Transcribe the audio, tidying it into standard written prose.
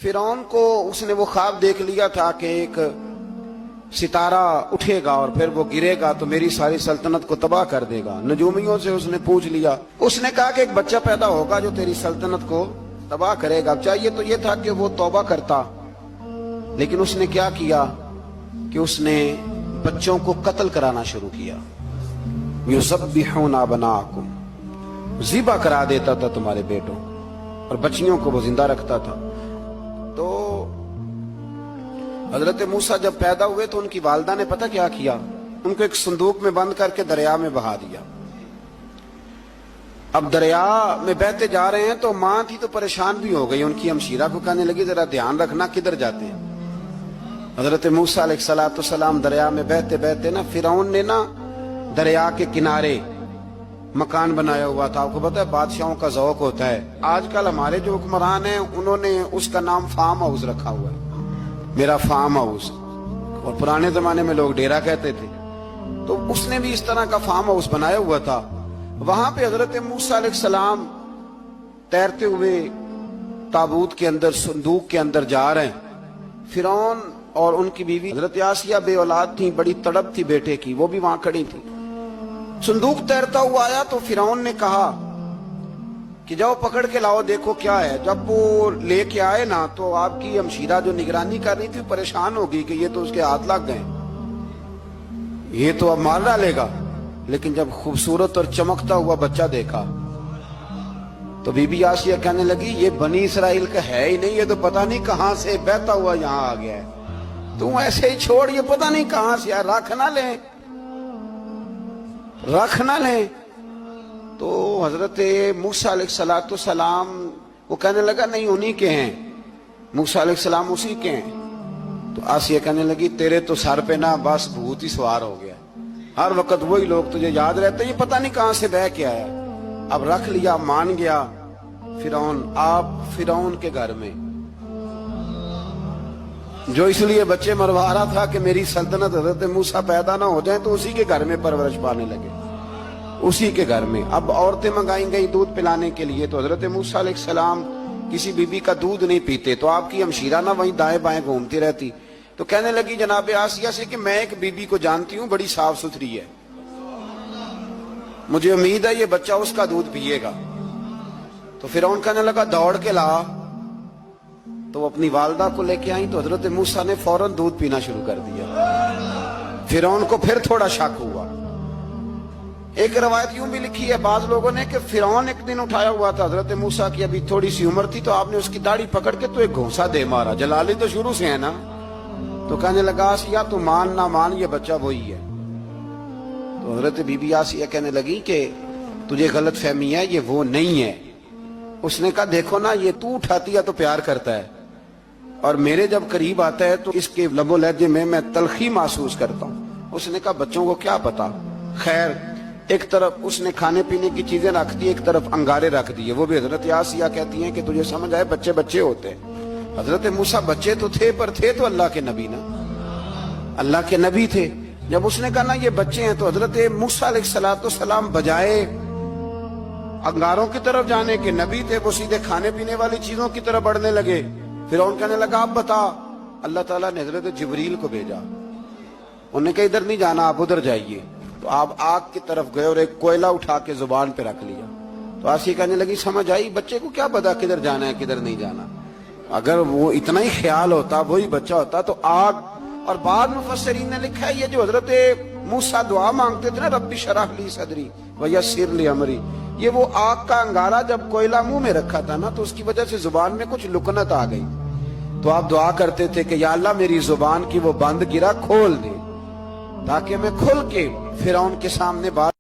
फिरौन को उसने वो ख्वाब देख लिया था कि एक सितारा उठेगा और फिर वो गिरेगा तो मेरी सारी सल्तनत को तबाह कर देगा। नजूमियों से उसने पूछ लिया, उसने कहा कि एक बच्चा पैदा होगा जो तेरी सल्तनत को तबाह करेगा। चाहिए तो ये था कि वो तौबा करता, लेकिन उसने क्या किया कि उसने बच्चों को कत्ल कराना शुरू किया। युज़ब्बिहूना अबनाअकुम, ज़िबा करा देता था तुम्हारे बेटों, और बच्चियों को वो जिंदा रखता था। तो हजरत मूसा जब पैदा हुए तो उनकी वालिदा ने पता क्या किया, उनको एक संदूक में बंद करके दरिया में बहा दिया। अब दरिया में बहते जा रहे हैं तो मां थी तो परेशान भी हो गई, उनकी हमशीरा को कहने लगी जरा ध्यान रखना किधर जाते हैं। हजरत मूसा अलैहिस्सलाम दरिया में बहते बहते ना फिरौन ने ना दरिया के किनारे मकान बनाया हुआ था। आपको पता है बादशाहों का ज़ौक होता है, आजकल हमारे जो हुक्मरान हैं उन्होंने उसका नाम फार्म हाउस रखा हुआ है, मेरा फार्म हाउस, और पुराने जमाने में लोग डेरा कहते थे। तो उसने भी इस तरह का फार्म हाउस बनाया हुआ था। वहां पे हजरत मूसा अलैहिस्सलाम तैरते हुए ताबूत के अंदर, संदूक के अंदर जा रहे हैं। फिरौन और उनकी बीवी हजरत आसिया बे औलाद थी, बड़ी तड़प थी बेटे की, वो भी वहां खड़ी थी। संदूक तैरता हुआ आया तो फिरौन ने कहा कि जाओ पकड़ के लाओ, देखो क्या है। जब वो लेके आए ना तो आपकी हमशीरा जो निगरानी कर रही थी परेशान हो गई कि ये तो उसके हाथ लग गए, ये तो अब मार डालेगा। लेकिन जब खूबसूरत और चमकता हुआ बच्चा देखा तो बीबी आसिया कहने लगी ये बनी इसराइल का है ही नहीं, ये तो पता नहीं कहां से बहता हुआ यहां आ गया है। तू ऐसे ही छोड़, ये पता नहीं कहां से, रख ना ले, रख ना ले। तो हजरत मूसा अलैहिस्सलाम वो कहने लगा नहीं उन्हीं के हैं, मूसा अलैहिस्सलाम उसी के हैं। तो आसिया कहने लगी तेरे तो सर पे ना बस भूत ही सवार हो गया, हर वक्त वही लोग तुझे याद रहते, ये पता नहीं कहां से बह के आया। अब रख लिया, मान गया फिरौन। आप फिरौन के घर में जो इसलिए बच्चे मरवा रहा था कि मेरी सल्तनत हजरत मूसा पैदा ना हो जाए, तो उसी के घर में परवरिश पाने लगे, उसी के घर में। अब औरतें मंगाई गई दूध पिलाने के लिए, तो हजरत मूसा अलैहिस्सलाम किसी बीबी का दूध नहीं पीते, तो आपकी हमशीरा ना वहीं दाएं बाएं घूमती रहती। तो कहने लगी जनाब आसिया से कि मैं एक बीबी को जानती हूं, बड़ी साफ सुथरी है, मुझे उम्मीद है ये बच्चा उसका दूध पिएगा। तो फिर उन कहने लगा दौड़ के ला। तो वो अपनी वालिदा को लेके आई तो हजरत मूसा ने फौरन दूध पीना शुरू कर दिया। फिर उनको फिर थोड़ा शक हुआ। एक रवायत यूं भी लिखी है बाज लोगों ने कि फिरौन एक दिन उठाया हुआ था हजरत मूसा की, अभी थोड़ी सी उम्र थी, तो आपने उसकी दाढ़ी पकड़ के तो एक घोंसा दे मारा। जलाली तो शुरू से है ना। तो कहने लगा आसिया तू मान ना मान, ये बच्चा वही है। तो हजरत बीबी आसिया कहने लगी कि तुझे गलत फहमी है, ये वो नहीं है। उसने कहा देखो ना, ये तू उठाती है तो प्यार करता है, और मेरे जब करीब आता है तो इसके लबो लहजे में मैं तलखी महसूस करता हूँ। उसने कहा बच्चों को क्या पता। खैर एक तरफ उसने खाने पीने की चीजें रख दी, एक तरफ अंगारे रख दिए। वो भी हजरत आसिया कहती हैं कि तुझे समझ आए बच्चे बच्चे होते हैं। हजरत मूसा बच्चे तो थे, पर थे तो अल्लाह के नबी ना, अल्लाह के नबी थे। जब उसने कहा ना ये बच्चे हैं, तो हजरत मूसा अलैहिस्सलाम बजाए अंगारों की तरफ जाने के, नबी थे, वो सीधे खाने पीने वाली चीजों की तरफ बढ़ने लगे। फिर उन कहने लगा आप बता। अल्लाह ताला ने हजरत जिब्रील को भेजा, उन्होंने कहा इधर नहीं जाना, आप उधर जाइए। तो आप आग की तरफ गए और एक कोयला उठा के जुबान पे रख लिया। तो आसिया कहने लगी समझ आई, बच्चे को क्या पता किधर जाना है किधर नहीं जाना। अगर वो इतना ही ख्याल होता, वही बच्चा होता तो आग। और बाद मुफस्सिरीन ने लिखा है ये जो हजरत मूसा दुआ मांगते थे ना, रब्बी शरह ली सदरी व यस्सिर ली अमरी, ये वो आग का अंगारा जब कोयला मुंह में रखा था ना, तो उसकी वजह से जुबान में कुछ लुकनत आ गई। तो आप दुआ करते थे कि या अल्लाह मेरी जुबान की वो बंद गिरा खोल दे, ताकि मैं खुल के फिरौन के सामने बात